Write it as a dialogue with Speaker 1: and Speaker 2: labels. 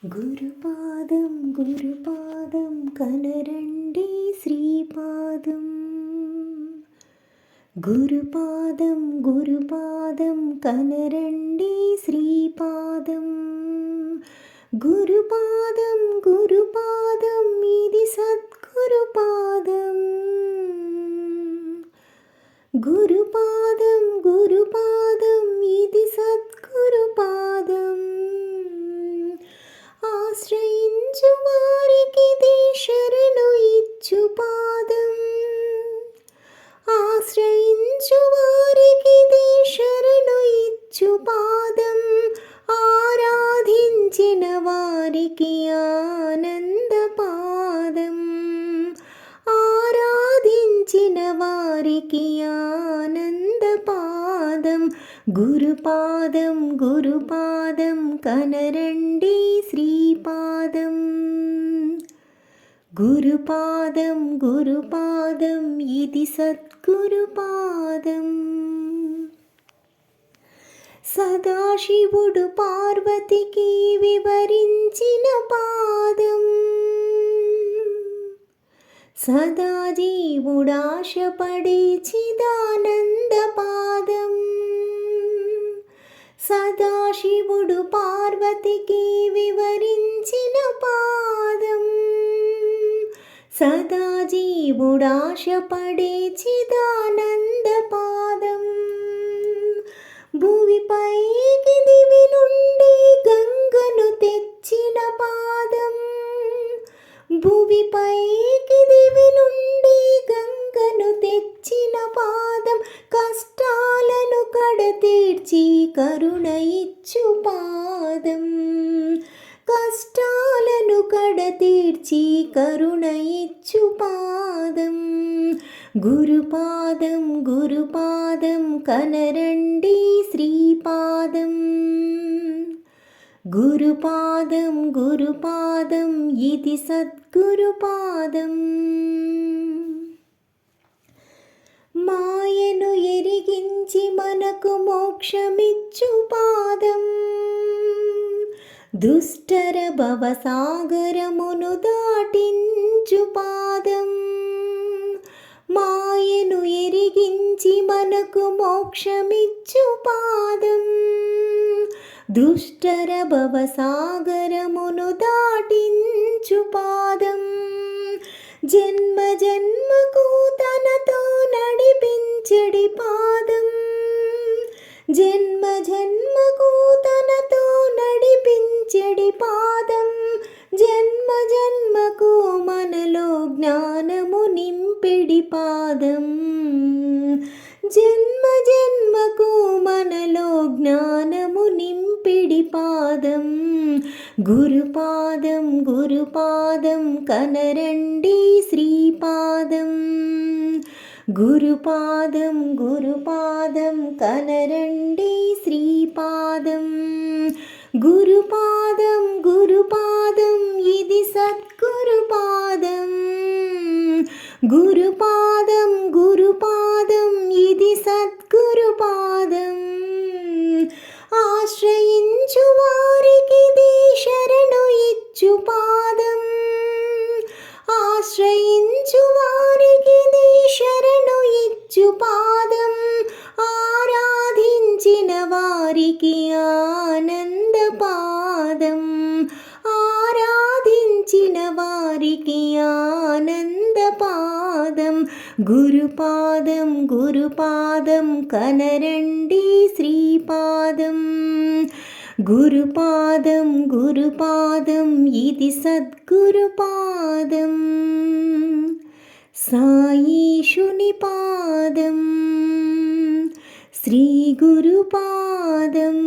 Speaker 1: గురుపాదం గురుపాదం కనరండి శ్రీపాదం. గురుపాదం గురుపాదం కనరండి శ్రీపాదం. గురుపాదం గురుపాదం ఇది సద్గురుపాదం. గురుపాదం గురుపాదం ఇది సద్గురుపాదం. ఆశ్రయించు వారికిది శరణు ఇచ్చు పాదం. ఆశ్రయించు వారికిది శరణు ఇచ్చు పాదం. ఆరాధించిన వారికి ఆనంద పాదం. ఆరాధించిన వారికి ఆనంద పాదం. గురుపాదం గురుపాదం కనరండి శ్రీపాదం. గురుపాదం గురుపాదం ఇది సద్గురుపాదం. సదాశివుడు పార్వతికి వివరించిన పాదం. సదా జీవుడాశపడే చిదానంద పాదం. సదాశివుడు పార్వతికి వివరించిన పాదం. సదా జీవుడాశపడే చిదానంద పాదం. భూమిపైకి దివి నుండి గంగను తెచ్చిన పాదం. భూమిపైకి దివి నుండి గంగను తెచ్చిన పాదం. కష్టాలను కడతీర్చి కరుణ ఇచ్చు పాదం. కష్టాలను కడతీర్చి కరుణ ఇచ్చు పాదం. గురుపాదం గురుపాదం కనరండి శ్రీపాదం. గురుపాదం గురుపాదం ఇది సద్గురుపాదం. మాయను ఎరిగించి మనకు మోక్షమిచ్చు పాదం. దుష్టర భవసాగరమును దాటించు పాదం. మాయను ఎరిగించి మనకు మోక్షమిచ్చు పాదం. దుష్టర భవసాగరమును దాటించు పాదం. జన్మ జన్మకు తనతో నడిపించడి పాదం. జన్మ జన్మకు తనతో నడిపించడి పాదం. జన్మ జన్మకు మనలో జ్ఞానము నింపెడి పాదం. జన్మ జన్మకు మనలో జ్ఞానము నింపెడి పాదం. గురుపాదం గురుపాదం కనరండి శ్రీపాదం. గురుపాదం గురుపాదం కనరండి శ్రీపాదం. గురుపాదం గురుపాదం ఇది సద్గురుపాదం. గురుపాదం గురుపాదం ఇది సద్గురుపాదం. ఆశ్రయించు వారికిది శరణు ఇచ్చు పాదం. ఆశ్రయించు వారికిది శరణు ఇచ్చు పాదం. ఆరాధించిన వారికి ఆనంద పాదం. ఆరాధించిన వారికి ఆనంద పాదం. గురుపాదం గురుపాదం కనరండి శ్రీపాదం. గురుపాదం గురుపాదం ఇది సద్గురుపాదం. సాయీశుని పాదం శ్రీ గురుపాదం.